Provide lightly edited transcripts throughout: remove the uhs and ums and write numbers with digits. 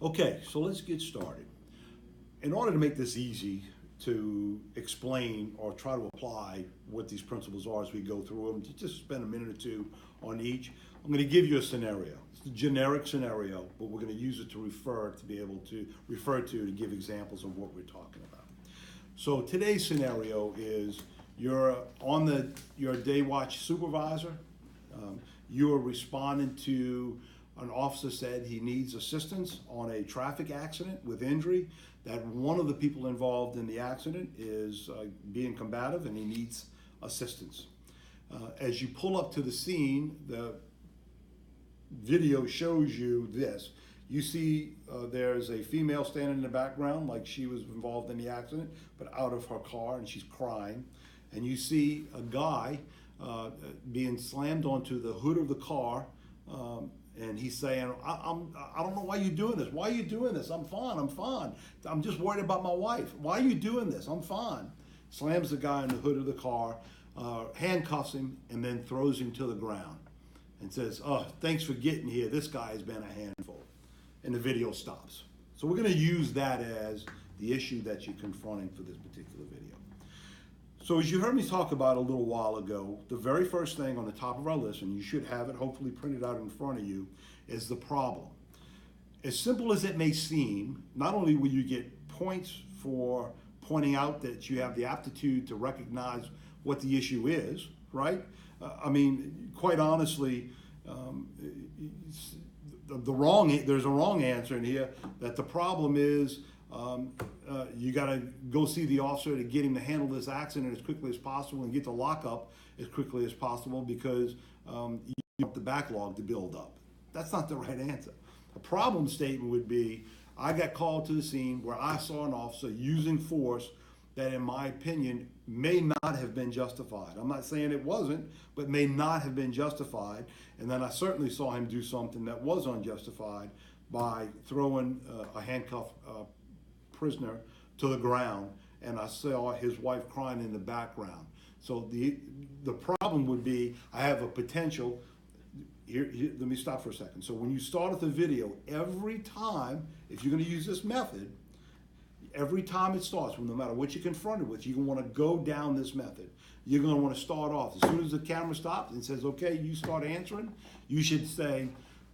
Okay, so let's get started. In order to make this easy to explain or try to apply what these principles are as we go through them, just spend a minute or two on each. I'm going to give you a scenario. It's a generic scenario, but we're going to use it to be able to refer to give examples of what we're talking about. So today's scenario is you're a day watch supervisor. You are responding to an officer said he needs assistance on a traffic accident with injury, that one of the people involved in the accident is being combative and he needs assistance. As you pull up to the scene, the video shows you this. You see there's a female standing in the background like she was involved in the accident, but out of her car, and she's crying. And you see a guy being slammed onto the hood of the car, and he's saying, I don't know why you're doing this. Why are you doing this? I'm fine. I'm just worried about my wife. Why are you doing this? I'm fine. Slams the guy in the hood of the car, handcuffs him, and then throws him to the ground and says, oh, thanks for getting here. This guy has been a handful. And the video stops. So we're going to use that as the issue that you're confronting for this particular video. So as you heard me talk about a little while ago, the very first thing on the top of our list, and you should have it hopefully printed out in front of you, is the problem. As simple as it may seem, not only will you get points for pointing out that you have the aptitude to recognize what the issue is, right? Quite honestly, there's a wrong answer in here, that the problem is you got to go see the officer to get him to handle this accident as quickly as possible and get the lockup as quickly as possible because you want the backlog to build up. That's not the right answer. A problem statement would be, I got called to the scene where I saw an officer using force that, in my opinion, may not have been justified. I'm not saying it wasn't, but may not have been justified. And then I certainly saw him do something that was unjustified by throwing a handcuffed prisoner to the ground, and I saw his wife crying in the background. So the problem would be, I have a potential, here, let me stop for a second. So when you start at the video, every time, if you're going to use this method, every time it starts, no matter what you're confronted with, you're going to want to go down this method. You're going to want to start off. As soon as the camera stops and says, okay, you start answering, you should say,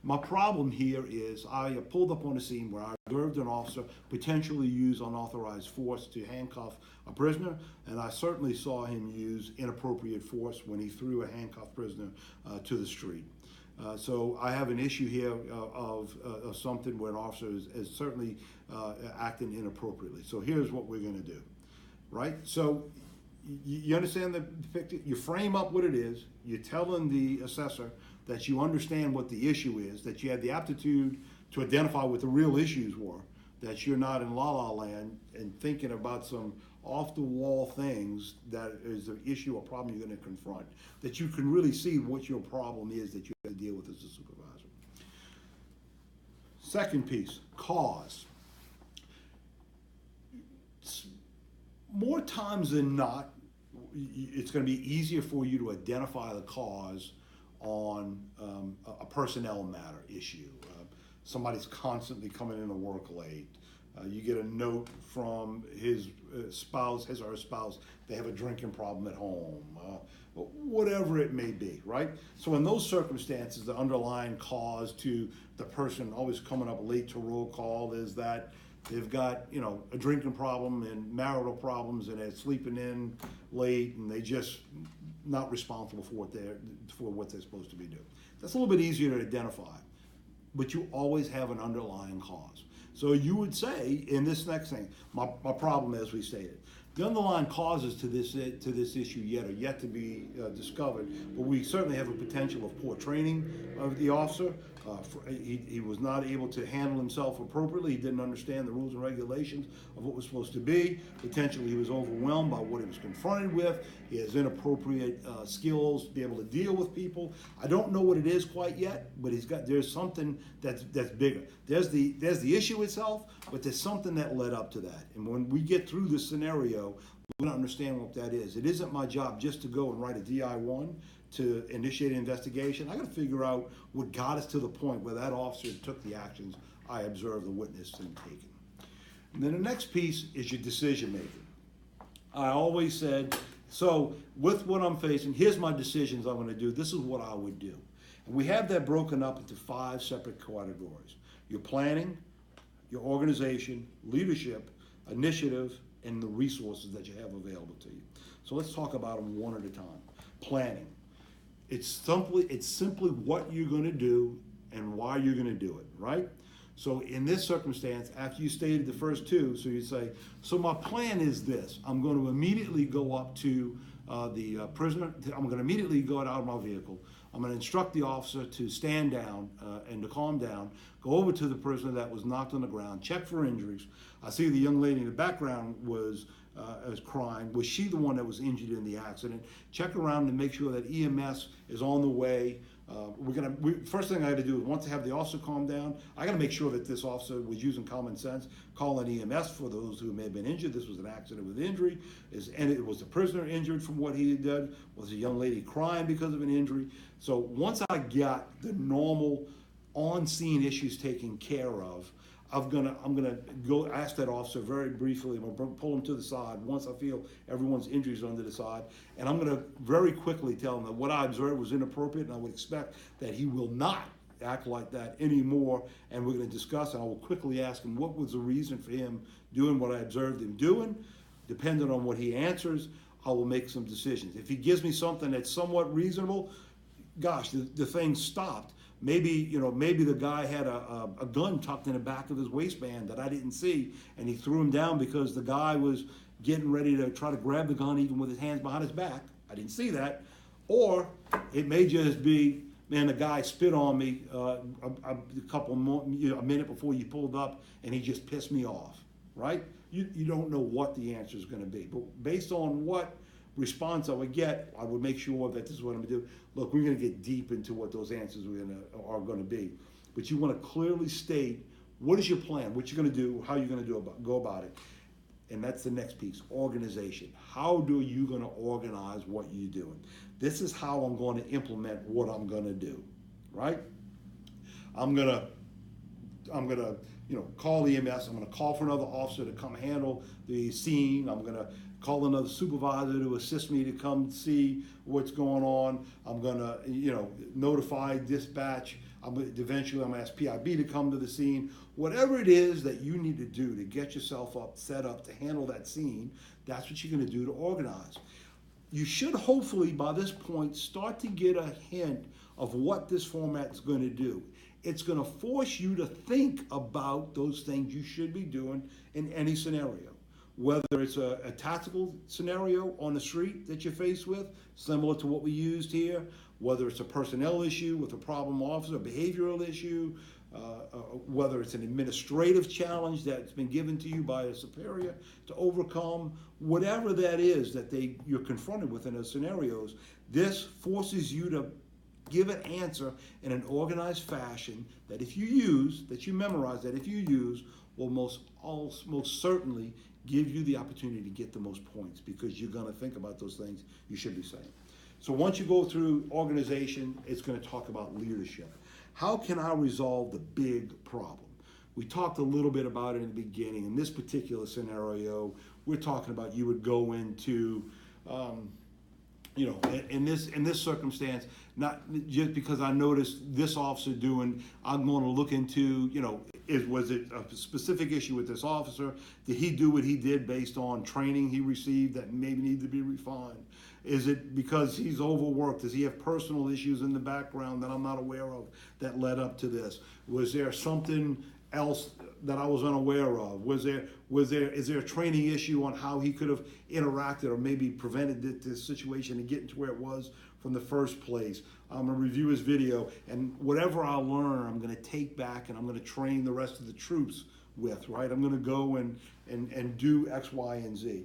my problem here is I pulled up on a scene where I observed an officer potentially use unauthorized force to handcuff a prisoner, and I certainly saw him use inappropriate force when he threw a handcuffed prisoner to the street. So I have an issue here of something where an officer is certainly acting inappropriately. So here's what we're going to do, right? So you understand the picture? You frame up what it is. You're telling the assessor that you understand what the issue is, that you had the aptitude to identify what the real issues were, that you're not in la-la land and thinking about some off-the-wall things that is an issue or problem you're going to confront, that you can really see what your problem is that you have to deal with as a supervisor. Second piece, cause. More times than not, it's going to be easier for you to identify the cause on a personnel matter issue. Somebody's constantly coming in to work late. You get a note from his spouse, his or her spouse, they have a drinking problem at home, whatever it may be, right? So in those circumstances, the underlying cause to the person always coming up late to roll call is that they've got, a drinking problem and marital problems, and they're sleeping in late, and they just not responsible for what they're supposed to be doing. That's a little bit easier to identify, but you always have an underlying cause. So you would say in this next thing, my problem, as we stated, the underlying causes to this issue are yet to be discovered, but we certainly have a potential of poor training of the officer. He was not able to handle himself appropriately. He didn't understand the rules and regulations of what was supposed to be. Potentially he was overwhelmed by what he was confronted with. He has inappropriate skills to be able to deal with people. I don't know what it is quite yet, but there's something that's bigger. There's the issue itself, but there's something that led up to that. And when we get through this scenario, we're going to understand what that is. It isn't my job just to go and write a DI-1 to initiate an investigation. I got to figure out what got us to the point where that officer took the actions I observed the witness in taking. And then the next piece is your decision making. I always said, so with what I'm facing, here's my decisions I'm going to do. This is what I would do. And we have that broken up into 5 separate categories. Your planning, your organization, leadership, initiative, and the resources that you have available to you. So let's talk about them one at a time. Planning. It's simply what you're going to do and why you're going to do it, right? So in this circumstance, after you stated the first 2, so you'd say, so my plan is this. I'm going to immediately go up to the prisoner. I'm going to immediately go out of my vehicle. I'm going to instruct the officer to stand down and to calm down, go over to the prisoner that was knocked on the ground, check for injuries. I see the young lady in the background was crying. Was she the one that was injured in the accident? Check around to make sure that EMS is on the way. First thing I got to do is, once I have the officer calm down, I got to make sure that this officer was using common sense, calling EMS for those who may have been injured. This was an accident with injury. And was the prisoner injured from what he had done? Was the young lady crying because of an injury? So once I got the normal on-scene issues taken care of, I'm gonna go ask that officer very briefly. I'm gonna pull him to the side once I feel everyone's injuries are under the side, and I'm gonna very quickly tell him that what I observed was inappropriate, and I would expect that he will not act like that anymore. And we're gonna discuss, and I will quickly ask him what was the reason for him doing what I observed him doing. Depending on what he answers, I will make some decisions. If he gives me something that's somewhat reasonable, gosh, the thing stopped. Maybe the guy had a gun tucked in the back of his waistband that I didn't see, and he threw him down because the guy was getting ready to try to grab the gun even with his hands behind his back. I didn't see that. Or it may just be, man, the guy spit on me a minute before you pulled up, and he just pissed me off, right? You don't know what the answer is going to be. But based on what response I would get, I would make sure that this is what I'm going to do. Look, we're going to get deep into what those answers are going to be. But you want to clearly state, what is your plan, what you're going to do, how you're going to go about it. And that's the next piece, organization. How do you going to organize what you're doing? This is how I'm going to implement what I'm going to do, right? I'm gonna call EMS. I'm gonna call for another officer to come handle the scene. I'm gonna call another supervisor to assist me to come see what's going on. I'm gonna notify dispatch. Eventually I'm gonna ask PIB to come to the scene. Whatever it is that you need to do to get yourself set up to handle that scene, that's what you're gonna do to organize. You should hopefully by this point start to get a hint of what this format's gonna do. It's gonna force you to think about those things you should be doing in any scenario. Whether it's a tactical scenario on the street that you're faced with, similar to what we used here, whether it's a personnel issue with a problem officer, a behavioral issue, whether it's an administrative challenge that's been given to you by a superior to overcome, whatever that is that you're confronted with in those scenarios, this forces you to give an answer in an organized fashion that if you use, that you memorize, that if you use, will most certainly give you the opportunity to get the most points, because you're going to think about those things you should be saying. So once you go through organization, it's going to talk about leadership. How can I resolve the big problem? We talked a little bit about it in the beginning. In this particular scenario, we're talking about you would go into, in this circumstance, not just because I noticed this officer doing, I'm going to look into, was it a specific issue with this officer? Did he do what he did based on training he received that maybe needed to be refined? Is it because he's overworked? Does he have personal issues in the background that I'm not aware of that led up to this? Was there something else that I was unaware of? Is there a training issue on how he could have interacted or maybe prevented this situation and getting to where it was from the first place? I'm gonna review his video, and whatever I learn, I'm gonna take back and I'm gonna train the rest of the troops with, right? I'm gonna go and do X, Y, and Z.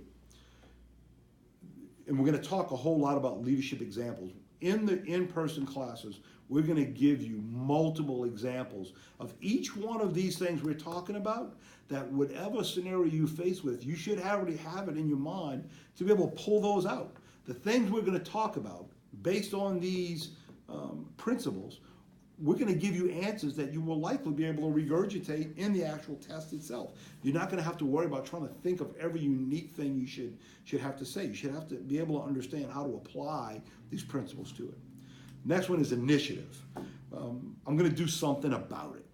And we're gonna talk a whole lot about leadership examples. In the in-person classes, we're going to give you multiple examples of each one of these things we're talking about, that whatever scenario you face with, you should already have it in your mind to be able to pull those out. The things we're going to talk about based on these principles, we're going to give you answers that you will likely be able to regurgitate in the actual test itself. You're not going to have to worry about trying to think of every unique thing you should have to say. You should have to be able to understand how to apply these principles to it. Next one is initiative. I'm going to do something about it.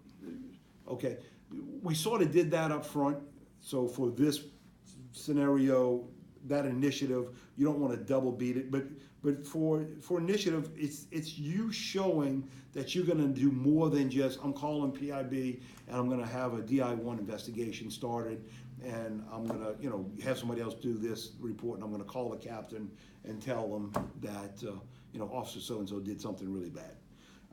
Okay, we sort of did that up front. So for this scenario, that initiative, you don't want to double beat it, but for initiative, it's you showing that you're going to do more than just, I'm calling PIB and I'm going to have a DI1 investigation started, and I'm going to have somebody else do this report, and I'm going to call the captain and tell them that Officer so-and-so did something really bad.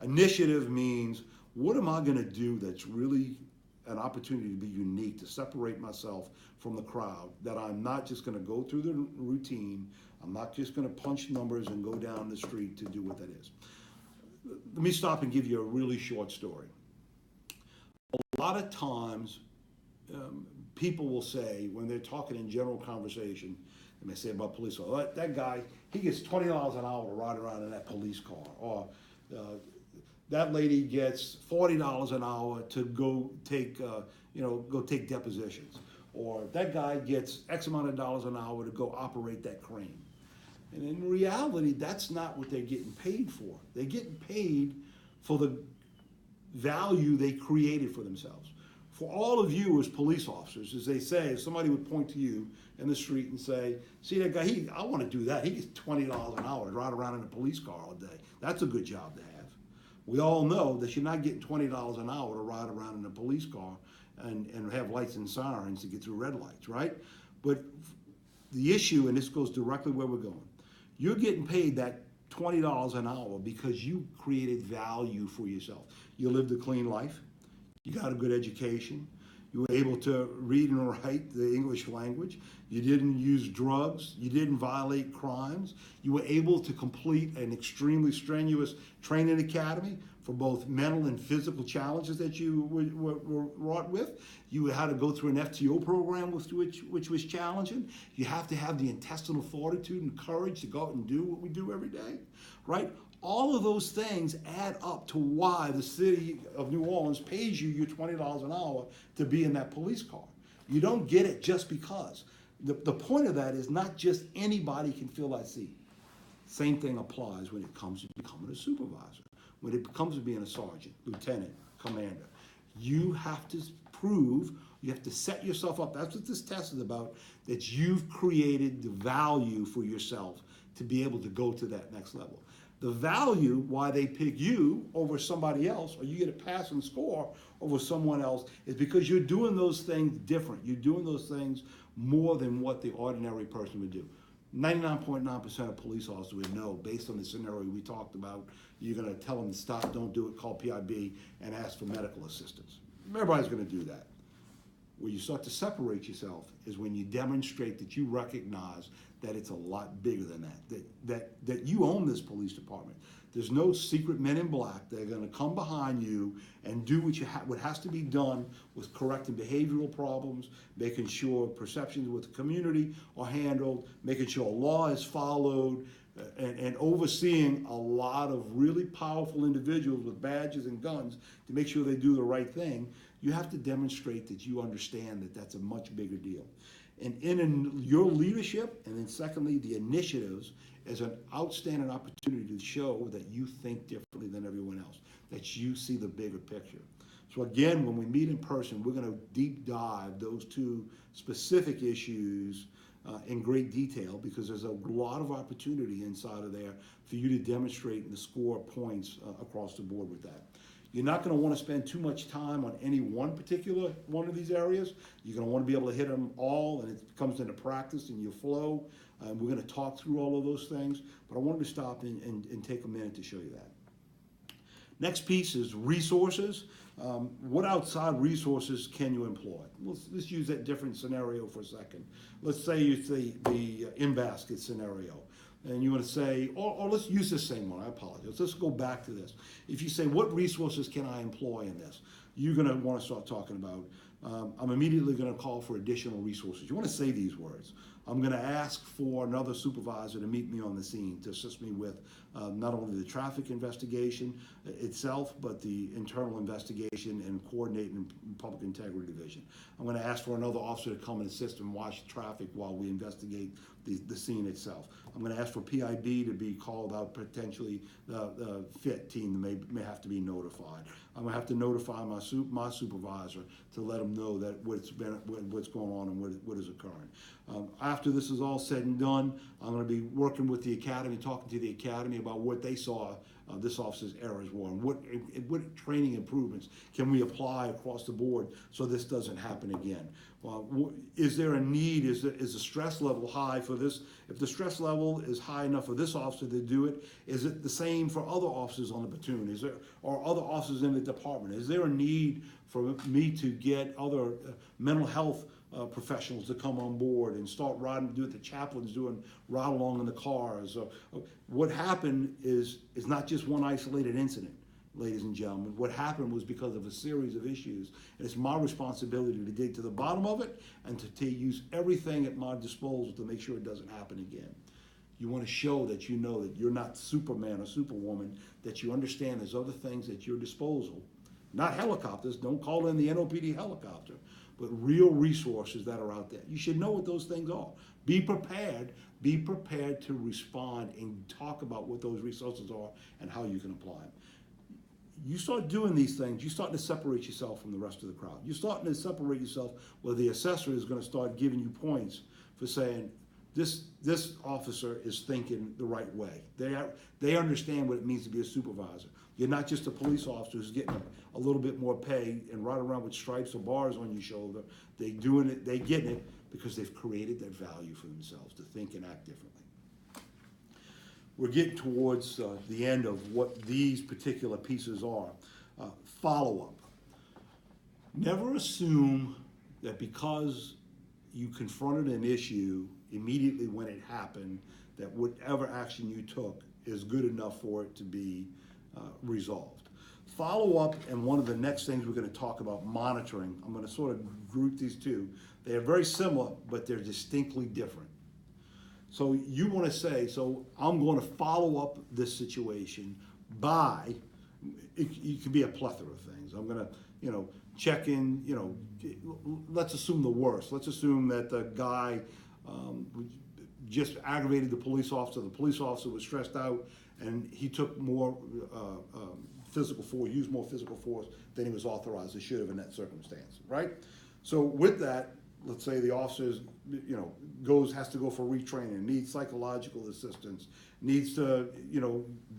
Initiative means, what am I going to do that's really an opportunity to be unique, to separate myself from the crowd, that I'm not just going to go through the routine, I'm not just going to punch numbers and go down the street to do what that is. Let me stop and give you a really short story. A lot of times, people will say, when they're talking in general conversation, and they say about police, well, that guy, he gets $20 an hour to ride around in that police car, or that lady gets $40 an hour to go take depositions, or that guy gets X amount of dollars an hour to go operate that crane. And in reality, that's not what they're getting paid for. They're getting paid for the value they created for themselves. For all of you as police officers, as they say, if somebody would point to you in the street and say, see that guy, I want to do that. He gets $20 an hour to ride around in a police car all day. That's a good job to have. We all know that you're not getting $20 an hour to ride around in a police car and have lights and sirens to get through red lights, right? But the issue, and this goes directly where we're going, you're getting paid that $20 an hour because you created value for yourself. You lived a clean life. You got a good education. You were able to read and write the English language. You didn't use drugs. You didn't violate crimes. You were able to complete an extremely strenuous training academy for both mental and physical challenges that you were wrought with. You had to go through an FTO program which was challenging. You have to have the intestinal fortitude and courage to go out and do what we do every day, right? All of those things add up to why the city of New Orleans pays you your $20 an hour to be in that police car. You don't get it just because. The point of that is not just anybody can fill that seat. Same thing applies when it comes to becoming a supervisor. When it comes to being a sergeant, lieutenant, commander. You have to prove, you have to set yourself up. That's what this test is about, that you've created the value for yourself to be able to go to that next level. The value, why they pick you over somebody else, or you get a pass and score over someone else, is because you're doing those things different. You're doing those things more than what the ordinary person would do. 99.9% of police officers would know, based on the scenario we talked about, you're going to tell them to stop, don't do it, call PIB, and ask for medical assistance. Everybody's going to do that. Where you start to separate yourself is when you demonstrate that you recognize that it's a lot bigger than that you own this police department. There's no secret men in black. They're going to come behind you and do what has to be done with correcting behavioral problems, making sure perceptions with the community are handled, making sure law is followed, and overseeing a lot of really powerful individuals with badges and guns to make sure they do the right thing. You have to demonstrate that you understand that that's a much bigger deal. And in your leadership, and then secondly, the initiatives, is an outstanding opportunity to show that you think differently than everyone else, that you see the bigger picture. So again, when we meet in person, we're going to deep dive those two specific issues in great detail, because there's a lot of opportunity inside of there for you to demonstrate and to score points across the board with that. You're not going to want to spend too much time on any one particular one of these areas. You're going to want to be able to hit them all, and it comes into practice and your flow. We're going to talk through all of those things, but I wanted to stop and take a minute to show you that. Next piece is resources. What outside resources can you employ? Let's use that different scenario for a second. Let's say it's the in-basket scenario. And you want to say, or let's use the same one, I apologize. Let's go back to this. If you say, what resources can I employ in this? You're going to want to start talking about, I'm immediately going to call for additional resources. You want to say these words. I'm going to ask for another supervisor to meet me on the scene to assist me with not only the traffic investigation itself, but the internal investigation and coordinating public integrity division. I'm going to ask for another officer to come and assist and watch traffic while we investigate the scene itself. I'm going to ask for PIB to be called out, potentially the FIT team may have to be notified. I'm going to have to notify my supervisor to let them know that what's going on and what is occurring. After this is all said and done, I'm going to be working with the academy, talking to the academy about what they saw this officer's errors were and what training improvements can we apply across the board so this doesn't happen again. Is there a need? Is the stress level high for this? If the stress level is high enough for this officer to do it, is it the same for other officers on the platoon? Or other officers in the department? Is there a need for me to get other mental health professionals to come on board and start do what the chaplains doing, ride along in the cars? What happened is not just one isolated incident, ladies and gentlemen. What happened was because of a series of issues, and it's my responsibility to dig to the bottom of it and to use everything at my disposal to make sure it doesn't happen again. You want to show that you know that you're not Superman or Superwoman, that you understand there's other things at your disposal. Not helicopters, don't call in the NOPD helicopter, but real resources that are out there. You should know what those things are. Be prepared to respond and talk about what those resources are and how you can apply them. You start doing these things, you're starting to separate yourself from the rest of the crowd. You're starting to separate yourself where the assessor is going to start giving you points for saying, this officer is thinking the right way. They understand what it means to be a supervisor. You're not just a police officer who's getting a little bit more pay and ride around with stripes or bars on your shoulder. They getting it because they've created that value for themselves to think and act differently. We're getting towards the end of what these particular pieces are. Follow-up. Never assume that because you confronted an issue immediately when it happened, that whatever action you took is good enough for it to be resolved. Follow-up, and one of the next things we're going to talk about, monitoring. I'm going to sort of group these two. They are very similar, but they're distinctly different. So you want to say, so I'm going to follow up this situation by, it could be a plethora of things. I'm going to, check in, let's assume the worst. Let's assume that the guy just aggravated the police officer. The police officer was stressed out and he took more physical force, used more physical force than he was authorized to should have in that circumstance, right? So with that, let's say the officer has to go for retraining, needs psychological assistance, needs to,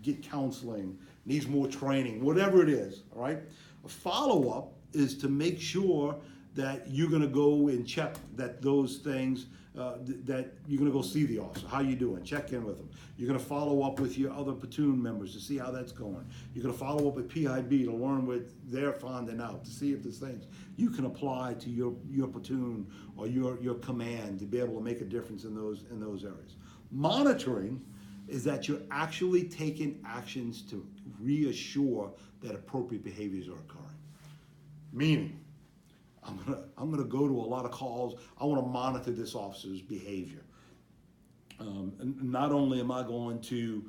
get counseling, needs more training, whatever it is, all right? A follow-up is to make sure that you're going to go and check that those things, that you're going to go see the officer. How you doing? Check in with them. You're going to follow up with your other platoon members to see how that's going. You're going to follow up with PIB to learn what they're finding out, to see if there's things you can apply to your platoon or your command to be able to make a difference in those areas. Monitoring is that you're actually taking actions to reassure that appropriate behaviors are occurring. Meaning, I'm gonna go to a lot of calls. I want to monitor this officer's behavior. Not only am I going to,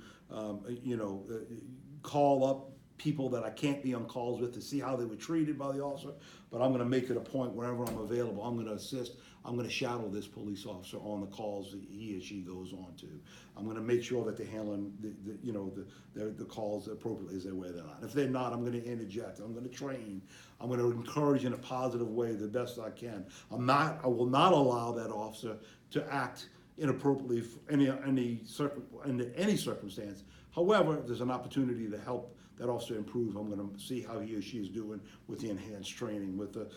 call up people that I can't be on calls with to see how they were treated by the officer, but I'm going to make it a point wherever I'm available. I'm going to assist. I'm going to shadow this police officer on the calls that he or she goes on to. I'm going to make sure that they're handling the calls appropriately as they're where they're not. If they're not, I'm going to interject. I'm going to train. I'm going to encourage in a positive way the best I can. I will not allow that officer to act inappropriately in any circumstance. However, if there's an opportunity to help that officer improve, I'm going to see how he or she is doing with the enhanced training, with the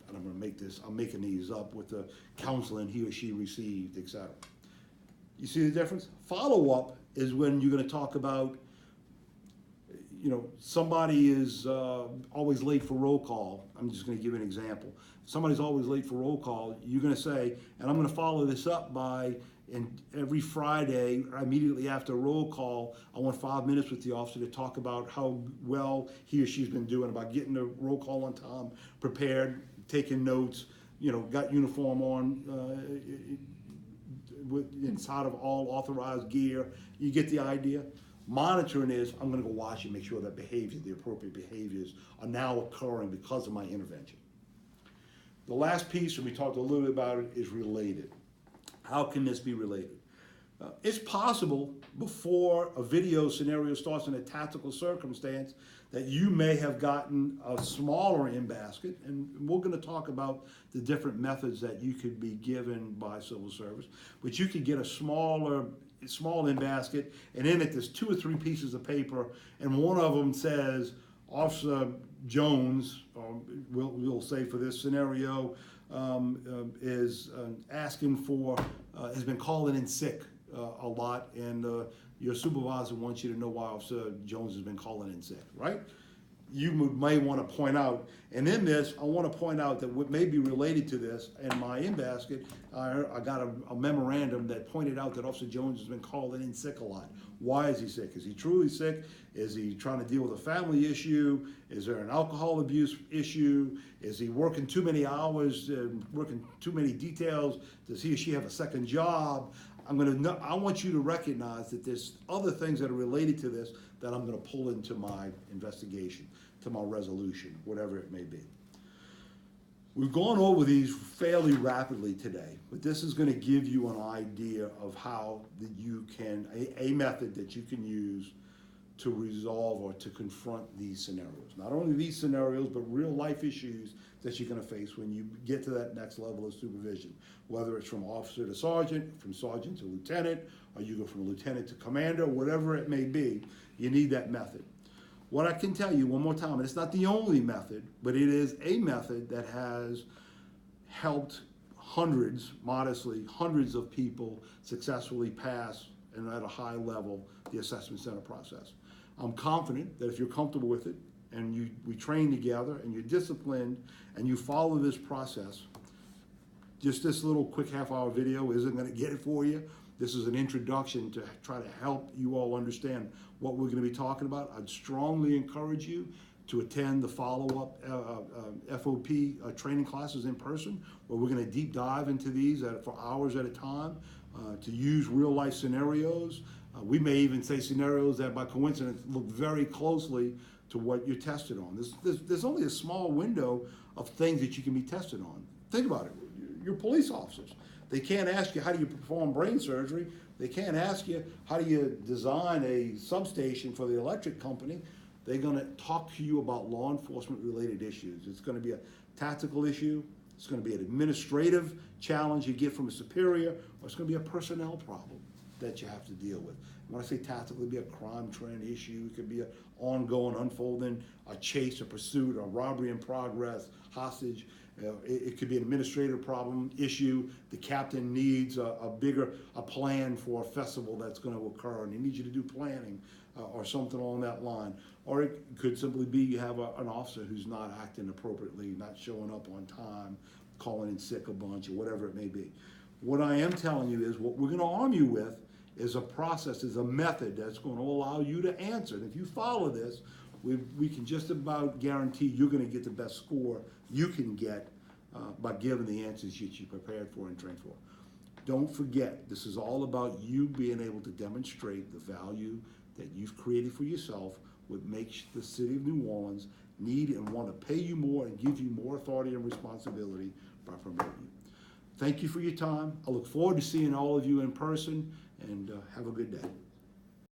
and I'm going to make this, I'm making these up, with the counseling he or she received, etc. You see the difference? Follow-up is when you're going to talk about, somebody is always late for roll call. I'm just going to give you an example. If somebody's always late for roll call, you're going to say, and I'm going to follow this up by, and every Friday, immediately after roll call, I want 5 minutes with the officer to talk about how well he or she's been doing, about getting the roll call on time, prepared, taking notes, got uniform on, inside of all authorized gear. You get the idea? Monitoring is, I'm gonna go watch and make sure that behavior, the appropriate behaviors are now occurring because of my intervention. The last piece, and we talked a little bit about it, is related. How can this be related? It's possible before a video scenario starts in a tactical circumstance that you may have gotten a smaller in basket, and we're going to talk about the different methods that you could be given by civil service, but you could get a small in basket, and in it there's 2 or 3 pieces of paper, and one of them says Officer Jones, we'll say for this scenario, is asking for, has been calling in sick a lot, and your supervisor wants you to know why Officer Jones has been calling in sick, right? You may want to point out, and in this, I want to point out that what may be related to this, in my in-basket, I got a memorandum that pointed out that Officer Jones has been calling in sick a lot. Why is he sick? Is he truly sick? Is he trying to deal with a family issue? Is there an alcohol abuse issue? Is he working too many hours, working too many details? Does he or she have a second job? I want you to recognize that there's other things that are related to this that I'm going to pull into my investigation, to my resolution, whatever it may be. We've gone over these fairly rapidly today, but this is going to give you an idea of how that you can, a method that you can use to resolve or to confront these scenarios. Not only these scenarios, but real life issues that you're going to face when you get to that next level of supervision, whether it's from officer to sergeant, from sergeant to lieutenant, or you go from lieutenant to commander, whatever it may be, you need that method. What I can tell you one more time, and it's not the only method, but it is a method that has helped hundreds, modestly, hundreds of people successfully pass and at a high level the assessment center process. I'm confident that if you're comfortable with it and we train together and you're disciplined and you follow this process, just this little quick half-hour video isn't going to get it for you. This is an introduction to try to help you all understand what we're going to be talking about. I'd strongly encourage you to attend the Followup FOP training classes in person, where we're going to deep dive into these for hours at a time, to use real life scenarios. We may even say scenarios that by coincidence look very closely to what you're tested on. There's only a small window of things that you can be tested on. Think about it. You're police officers. They can't ask you how do you perform brain surgery. They can't ask you how do you design a substation for the electric company. They're going to talk to you about law enforcement related issues. It's going to be a tactical issue. It's going to be an administrative challenge you get from a superior, or it's going to be a personnel problem that you have to deal with. When I say tactical, it could be a crime trend issue. It could be an ongoing, unfolding, a chase, a pursuit, a robbery in progress, hostage. It could be an administrative problem issue. The captain needs a plan for a festival that's going to occur, and he needs you to do planning or something along that line. Or it could simply be you have an officer who's not acting appropriately, not showing up on time, calling in sick a bunch, or whatever it may be. What I am telling you is what we're going to arm you with is a process, is a method that's going to allow you to answer. And if you follow this, we can just about guarantee you're going to get the best score you can get by giving the answers that you prepared for and trained for. Don't forget, this is all about you being able to demonstrate the value that you've created for yourself, what makes the city of New Orleans need and want to pay you more and give you more authority and responsibility by promoting you. Thank you for your time. I look forward to seeing all of you in person, and have a good day.